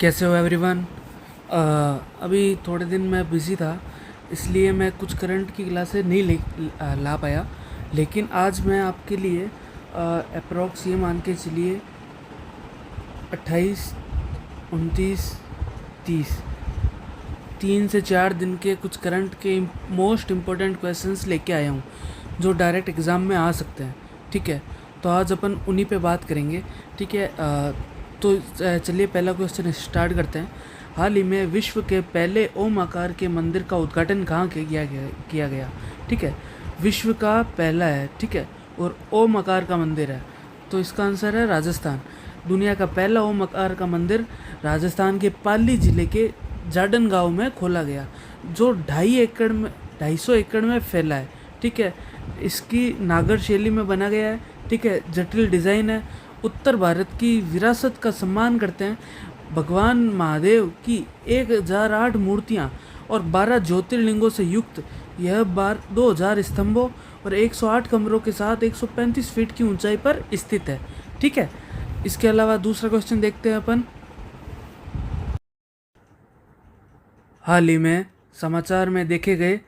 कैसे हो एवरीवन। अभी थोड़े दिन मैं बिज़ी था, इसलिए मैं कुछ करंट की क्लासेस नहीं ला पाया। लेकिन आज मैं आपके लिए अप्रोक्स ये मान के चलिए 28, 29, 30, 3 से 4 दिन के कुछ करंट के मोस्ट इम्पोर्टेंट क्वेश्चंस लेके आया हूँ जो डायरेक्ट एग्ज़ाम में आ सकते हैं। ठीक है, तो आज अपन उन्हीं पे बात करेंगे। ठीक है, तो चलिए पहला क्वेश्चन स्टार्ट करते हैं। हाल ही में विश्व के पहले ओम आकार के मंदिर का उद्घाटन कहाँ किया गया। ठीक है, विश्व का पहला है। ठीक है, और ओम आकार का मंदिर है, तो इसका आंसर है राजस्थान। दुनिया का पहला ओम आकार का मंदिर राजस्थान के पाली जिले के जाडन गांव में खोला गया, जो 250 एकड़ में फैला है। ठीक है, इसकी नागर शैली में बना गया है। ठीक है, जटिल डिज़ाइन है, उत्तर भारत की विरासत का सम्मान करते हैं। भगवान महादेव की 1008 मूर्तियाँ और 12 ज्योतिर्लिंगों से युक्त यह बार 2000 स्तंभों और 108 कमरों के साथ 135 फीट की ऊंचाई पर स्थित है। ठीक है, इसके अलावा दूसरा क्वेश्चन देखते हैं अपन। हाल ही में समाचार में देखे गए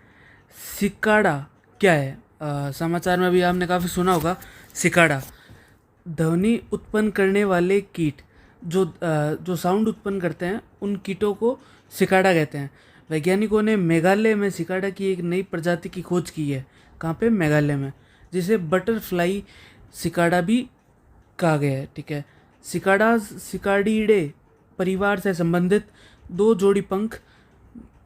सिकाड़ा क्या है। समाचार में भी आपने काफ़ी सुना होगा सिकाड़ा। ध्वनि उत्पन्न करने वाले कीट, जो साउंड उत्पन्न करते हैं, उन कीटों को सिकाड़ा कहते हैं। वैज्ञानिकों ने मेघालय में सिकाड़ा की एक नई प्रजाति की खोज की है। कहाँ पे? मेघालय में, जिसे बटरफ्लाई सिकाड़ा भी कहा गया है। ठीक है, सिकाड़ा सिकाडीडे परिवार से संबंधित दो जोड़ी पंख,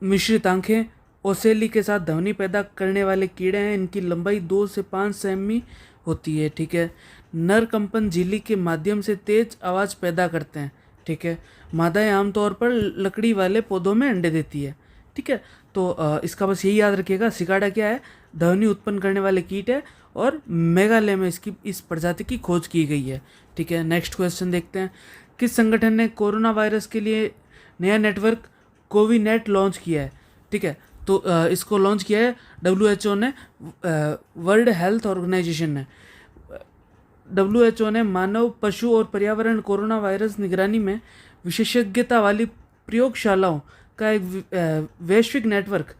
मिश्रित आंखें, ओसेली के साथ ध्वनि पैदा करने वाले कीड़े हैं। इनकी लंबाई 2 से 5 सेमी होती है। ठीक है, नर कंपन झिल्ली के माध्यम से तेज आवाज़ पैदा करते हैं। ठीक है, मादाएं आमतौर पर लकड़ी वाले पौधों में अंडे देती है। ठीक है, तो इसका बस यही याद रखिएगा, सिकाड़ा क्या है? ध्वनि उत्पन्न करने वाले कीट है, और मेघालय में इसकी इस प्रजाति की खोज की गई है। ठीक है, नेक्स्ट क्वेश्चन देखते हैं। किस संगठन ने कोरोना वायरस के लिए नया नेटवर्क कोविनेट लॉन्च किया है? ठीक है, तो इसको लॉन्च किया है WHO ने, वर्ल्ड हेल्थ ऑर्गेनाइजेशन ने। WHO ने मानव, पशु और पर्यावरण कोरोना वायरस निगरानी में विशेषज्ञता वाली प्रयोगशालाओं का एक वैश्विक नेटवर्क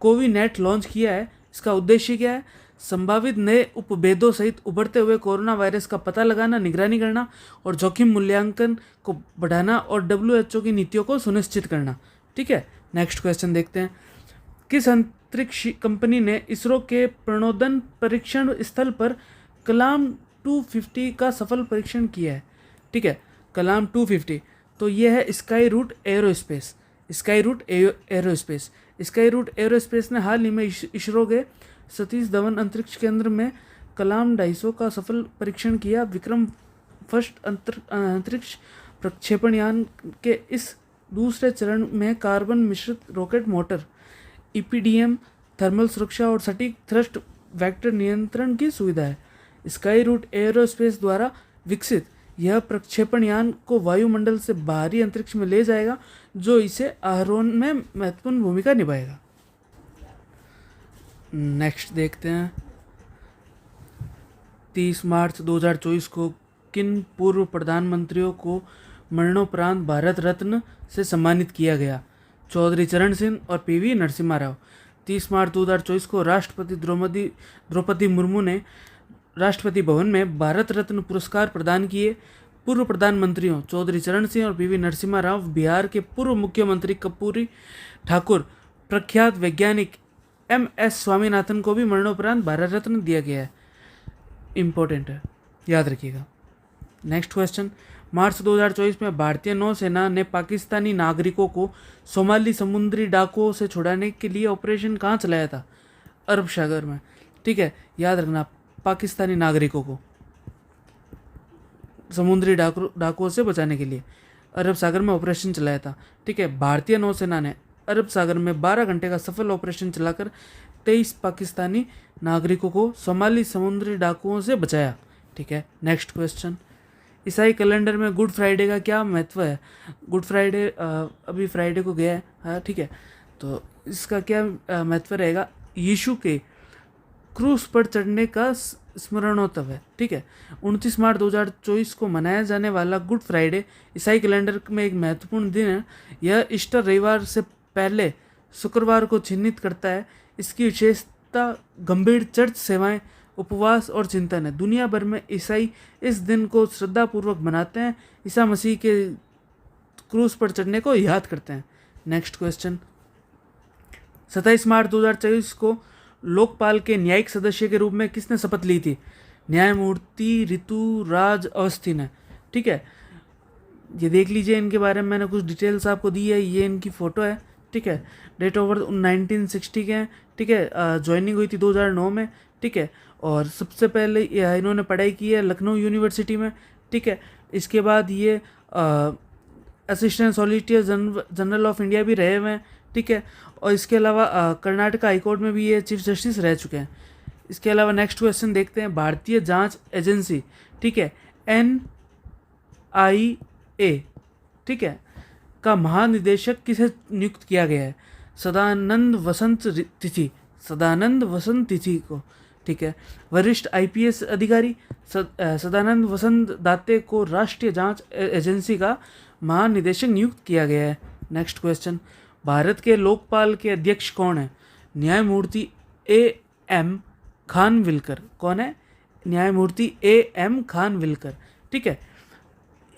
कोविनेट लॉन्च किया है। इसका उद्देश्य क्या है? संभावित नए उपभेदों सहित उभरते हुए कोरोना वायरस का पता लगाना, निगरानी करना और जोखिम मूल्यांकन को बढ़ाना, और WHO की नीतियों को सुनिश्चित करना। ठीक है, नेक्स्ट क्वेश्चन देखते हैं। किस अंतरिक्ष कंपनी ने इसरो के प्रणोदन परीक्षण स्थल पर कलाम 250 का सफल परीक्षण किया है? ठीक है, कलाम 250, तो ये है स्काई रूट एरोस्पेस। स्काई रूट एरोस्पेस ने हाल ही में इसरो के सतीश धवन अंतरिक्ष केंद्र में कलाम 250 का सफल परीक्षण किया। विक्रम फर्स्ट अंतरिक्ष प्रक्षेपण यान के इस दूसरे चरण में कार्बन मिश्रित रॉकेट मोटर, EPDM, थर्मल सुरक्षा और सटीक थ्रस्ट वेक्टर नियंत्रण की सुविधा है। स्काई रूट एरोस्पेस द्वारा विकसित यह प्रक्षेपण यान को वायुमंडल से बाहरी अंतरिक्ष में ले जाएगा, जो इसे आरोहण में महत्वपूर्ण भूमिका निभाएगा। नेक्स्ट देखते हैं। 30 मार्च 2024 को किन पूर्व प्रधानमंत्रियों को मरणोपरांत भारत रत्न से सम्मानित किया गया? चौधरी चरण सिंह और PV नरसिम्हा राव। 30 मार्च 2024 को राष्ट्रपति द्रौपदी मुर्मू ने राष्ट्रपति भवन में भारत रत्न पुरस्कार प्रदान किए। पूर्व प्रधानमंत्रियों चौधरी चरण सिंह और PV नरसिम्हा राव, बिहार के पूर्व मुख्यमंत्री कर्पूरी ठाकुर, प्रख्यात वैज्ञानिक MS स्वामीनाथन को भी मरणोपरांत भारत रत्न दिया गया है। इम्पोर्टेंट है, याद रखिएगा। Next question. मार्च 2024 में भारतीय नौसेना ने पाकिस्तानी नागरिकों को सोमाली समुद्री डाकुओं से छुड़ाने के लिए ऑपरेशन कहाँ चलाया था? अरब सागर में। ठीक है, याद रखना, पाकिस्तानी नागरिकों को समुद्री डाकुओं से बचाने के लिए अरब सागर में ऑपरेशन चलाया था। ठीक है, भारतीय नौसेना ने अरब सागर में 12 घंटे का सफल ऑपरेशन चलाकर 23 पाकिस्तानी नागरिकों को सोमाली समुद्री डाकुओं से बचाया। ठीक है, नेक्स्ट क्वेश्चन। ईसाई कैलेंडर में गुड फ्राइडे का क्या महत्व है? गुड फ्राइडे अभी फ्राइडे को गया है। हाँ, ठीक है, तो इसका क्या महत्व रहेगा? यीशु के क्रूस पर चढ़ने का स्मरणोत्सव है। ठीक है, 29 मार्च 2024 को मनाया जाने वाला गुड फ्राइडे ईसाई कैलेंडर में एक महत्वपूर्ण दिन है। यह ईस्टर रविवार से पहले शुक्रवार को चिन्हित करता है। इसकी विशेषता गंभीर चर्च सेवाएं, उपवास और चिंतन है। दुनिया भर में ईसाई इस दिन को श्रद्धापूर्वक मनाते हैं, ईसा मसीह के क्रूस पर चढ़ने को याद करते हैं। नेक्स्ट क्वेश्चन, 27 मार्च 2024 को लोकपाल के न्यायिक सदस्य के रूप में किसने शपथ ली थी? न्यायमूर्ति ऋतुराज अवस्थी ने। ठीक है, ये देख लीजिए, इनके बारे में मैंने कुछ डिटेल्स आपको दी है। ये इनकी फ़ोटो है। ठीक है, डेट ऑफ बर्थ 1960 के हैं। ठीक है, ज्वाइनिंग हुई थी 2009 में। ठीक है, और सबसे पहले इन्होंने पढ़ाई की है लखनऊ यूनिवर्सिटी में। ठीक है, इसके बाद ये assistant solicitor general of India भी रहे हुए हैं। ठीक है, और इसके अलावा कर्नाटक हाईकोर्ट में भी ये चीफ जस्टिस रह चुके हैं। इसके अलावा नेक्स्ट क्वेश्चन देखते हैं, भारतीय जांच एजेंसी, ठीक है, NIA, ठीक है, का महानिदेशक किसे नियुक्त किया गया है? सदानंद वसंत तिथि को। ठीक है, वरिष्ठ IPS अधिकारी सदानंद वसंत दाते को राष्ट्रीय जांच एजेंसी का महानिदेशक नियुक्त किया गया है। नेक्स्ट क्वेश्चन, भारत के लोकपाल के अध्यक्ष कौन है? न्यायमूर्ति AM खानविलकर। कौन है? न्यायमूर्ति AM खानविलकर। ठीक है,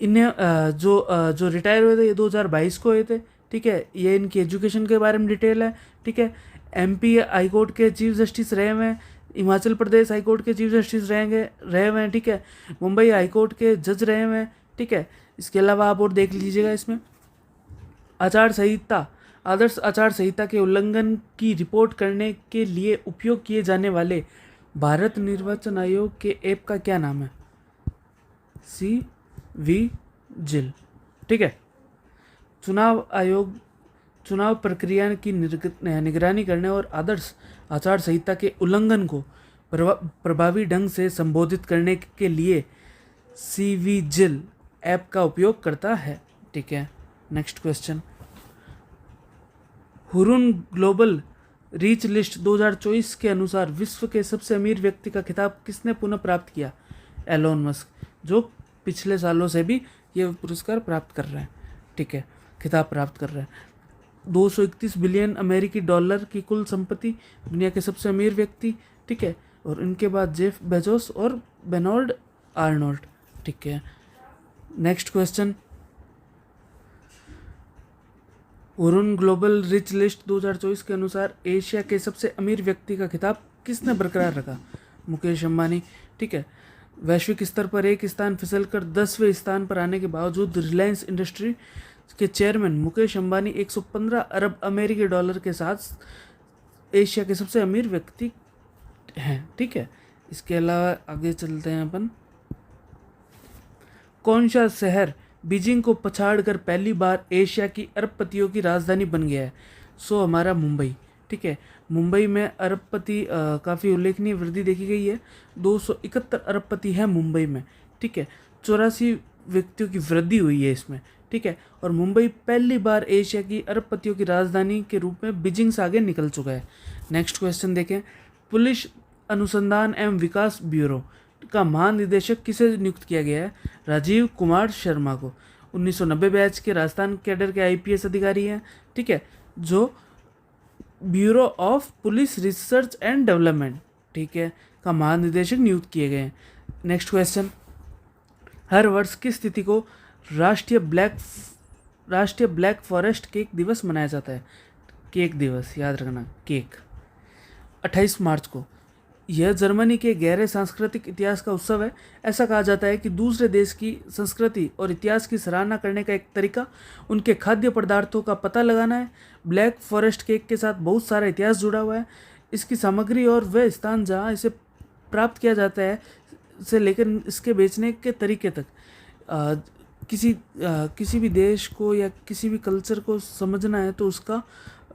इन्हें जो रिटायर हुए थे ये 2022 को हुए थे। ठीक है, ये इनकी एजुकेशन के बारे में डिटेल है। ठीक है, MP हाईकोर्ट के चीफ जस्टिस रहे हुए हैं, हिमाचल प्रदेश हाईकोर्ट के चीफ जस्टिस रहे हुए हैं। ठीक है, मुंबई हाईकोर्ट के जज रहे हुए हैं। ठीक है, इसके अलावा आप और देख लीजिएगा, इसमें आदर्श आचार संहिता के उल्लंघन की रिपोर्ट करने के लिए उपयोग किए जाने वाले भारत निर्वाचन आयोग के ऐप का क्या नाम है? CVGIL। ठीक है, चुनाव आयोग चुनाव प्रक्रिया की निगरानी करने और आदर्श आचार संहिता के उल्लंघन को प्रभावी ढंग से संबोधित करने के लिए CVGIL ऐप का उपयोग करता है। ठीक है, next question, Hurun global reach list 2024 के अनुसार विश्व के सबसे अमीर व्यक्ति का खिताब किसने पुनः प्राप्त किया? एलोन मस्क, जो पिछले सालों से भी ये पुरस्कार प्राप्त कर रहे हैं। ठीक है, खिताब प्राप्त कर रहे हैं। 231 बिलियन अमेरिकी डॉलर की कुल संपत्ति, दुनिया के सबसे अमीर व्यक्ति। ठीक है, और इनके बाद जेफ बेजोस और बेनॉर्ड आर्नोल्ड। ठीक है, next question, Hurun global rich list 2024 के अनुसार एशिया के सबसे अमीर व्यक्ति का खिताब किसने बरकरार रखा? मुकेश अंबानी। ठीक है, वैश्विक स्तर पर एक स्थान फिसलकर 10वें स्थान पर आने के बावजूद रिलायंस इंडस्ट्री के चेयरमैन मुकेश अंबानी 115 अरब अमेरिकी डॉलर के साथ एशिया के सबसे अमीर व्यक्ति हैं। ठीक है, इसके अलावा आगे चलते हैं अपन, कौन सा शहर बीजिंग को पछाड़कर पहली बार एशिया की अरबपतियों की राजधानी बन गया है? हमारा मुंबई। ठीक है, मुंबई में अरबपति काफ़ी उल्लेखनीय वृद्धि देखी गई है। 271 अरबपति हैं मुंबई में। ठीक है, 84 व्यक्तियों की वृद्धि हुई है इसमें। ठीक है, और मुंबई पहली बार एशिया की अरबपतियों की राजधानी के रूप में बीजिंग से आगे निकल चुका है। नेक्स्ट क्वेश्चन देखें, पुलिस अनुसंधान एवं विकास ब्यूरो का महानिदेशक किसे नियुक्त किया गया है? राजीव कुमार शर्मा को। 1990 बैच के राजस्थान कैडर के IPS अधिकारी हैं। ठीक है, जो bureau of police research and development, ठीक है, का महानिदेशक नियुक्त किए गए हैं। नेक्स्ट क्वेश्चन, हर वर्ष किस तिथि को राष्ट्रीय ब्लैक फॉरेस्ट केक दिवस मनाया जाता है? केक दिवस, याद रखना, केक 28 मार्च को। यह जर्मनी के गहरे सांस्कृतिक इतिहास का उत्सव है। ऐसा कहा जाता है कि दूसरे देश की संस्कृति और इतिहास की सराहना करने का एक तरीका उनके खाद्य पदार्थों का पता लगाना है। ब्लैक फॉरेस्ट केक के साथ बहुत सारा इतिहास जुड़ा हुआ है। इसकी सामग्री और वह स्थान जहां इसे प्राप्त किया जाता है से लेकर इसके बेचने के तरीके तक, किसी भी देश को या किसी भी कल्चर को समझना है तो उसका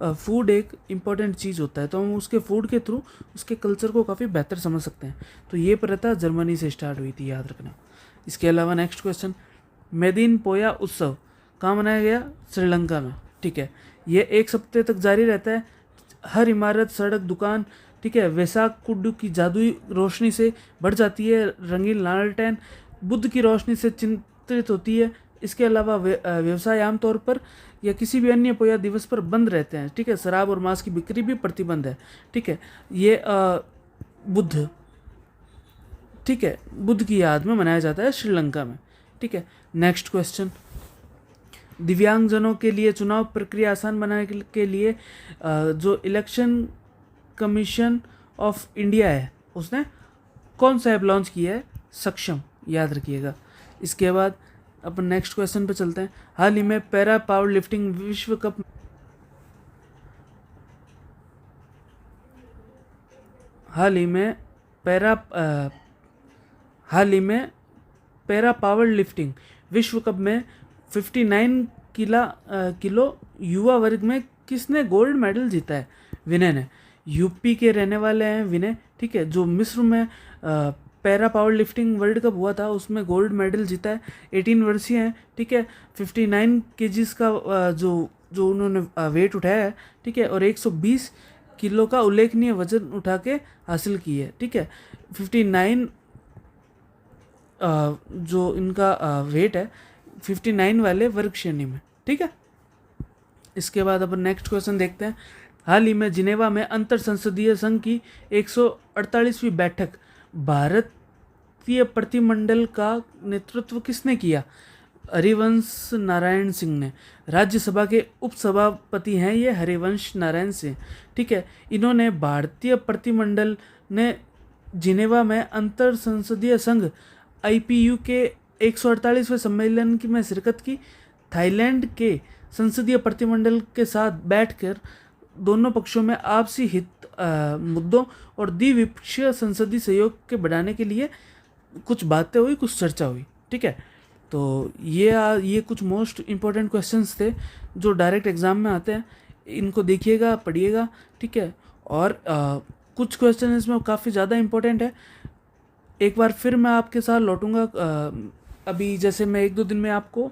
फूड एक इम्पॉर्टेंट चीज़ होता है, तो हम उसके फूड के थ्रू उसके कल्चर को काफ़ी बेहतर समझ सकते हैं। तो ये प्रथा जर्मनी से स्टार्ट हुई थी, याद रखना। इसके अलावा नेक्स्ट क्वेश्चन, मेदिन पोया उत्सव कहाँ मनाया गया? श्रीलंका में। ठीक है, ये एक हफ्ते तक जारी रहता है। हर इमारत, सड़क, दुकान ठीक है। वैशाख कुड्डू की जादुई रोशनी से बढ़ जाती है, रंगीन लालटेन बुद्ध की रोशनी से चिंतित होती है। इसके अलावा व्यवसाय आमतौर पर या किसी भी अन्य पोया दिवस पर बंद रहते हैं, ठीक है। शराब और मांस की बिक्री भी प्रतिबंध है, ठीक है। ये बुद्ध, ठीक है, बुद्ध की याद में मनाया जाता है श्रीलंका में, ठीक है। नेक्स्ट क्वेश्चन, दिव्यांगजनों के लिए चुनाव प्रक्रिया आसान बनाने के लिए जो इलेक्शन कमीशन ऑफ इंडिया है उसने कौन सा ऐप लॉन्च किया है? सक्षम, याद रखिएगा। इसके बाद अपन नेक्स्ट क्वेश्चन पे चलते हैं। हाल ही में पैरा पावर लिफ्टिंग विश्व कप हाल ही में पैरा पावर लिफ्टिंग विश्व कप में 59 किलो युवा वर्ग में किसने गोल्ड मेडल जीता है? विनय ने। यूपी के रहने वाले हैं विनय, ठीक है। जो मिस्र में para power lifting world cup हुआ था उसमें गोल्ड मेडल जीता है। 18 वर्षीय हैं, ठीक है। 59 केजीज का जो उन्होंने वेट उठाया है, ठीक है, और 120 किलो का उल्लेखनीय वजन उठा के हासिल की है, ठीक है। 59 जो इनका वेट है 59 वाले वर्ग श्रेणी में, ठीक है। इसके बाद अपन नेक्स्ट क्वेश्चन देखते हैं। हाल ही में जिनेवा में अंतर संसदीय संघ की 148वीं बैठक भारतीय प्रतिनिधिमंडल का नेतृत्व किसने किया? हरिवंश नारायण सिंह ने। राज्यसभा के उपसभापति हैं ये हरिवंश नारायण सिंह, ठीक है। इन्होंने भारतीय प्रतिनिधिमंडल ने जिनेवा में अंतर संसदीय संघ IPU के 148वें सम्मेलन में शिरकत की। थाईलैंड के संसदीय प्रतिनिधिमंडल के साथ बैठकर दोनों पक्षों में आपसी हित मुद्दों और द्विपक्षीय संसदीय सहयोग के बढ़ाने के लिए कुछ बातें हुई, कुछ चर्चा हुई, ठीक है। तो ये कुछ मोस्ट इम्पोर्टेंट क्वेश्चंस थे जो डायरेक्ट एग्जाम में आते हैं। इनको देखिएगा, पढ़िएगा, ठीक है। और कुछ क्वेश्चन इसमें काफ़ी ज़्यादा इम्पोर्टेंट है। एक बार फिर मैं आपके साथ लौटूंगा। अभी जैसे मैं 1-2 दिन में आपको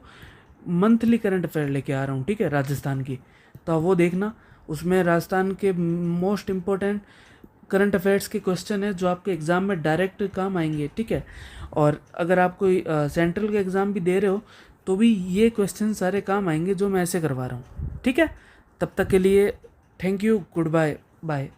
मंथली करंट अफेयर लेके आ रहा हूँ, ठीक है, राजस्थान की। तो वो देखना, उसमें राजस्थान के मोस्ट इम्पोर्टेंट करंट अफेयर्स के क्वेश्चन है जो आपके एग्ज़ाम में डायरेक्ट काम आएंगे, ठीक है। और अगर आप कोई सेंट्रल के एग्ज़ाम भी दे रहे हो तो भी ये क्वेश्चन सारे काम आएंगे जो मैं ऐसे करवा रहा हूँ, ठीक है। तब तक के लिए thank you, good bye, bye.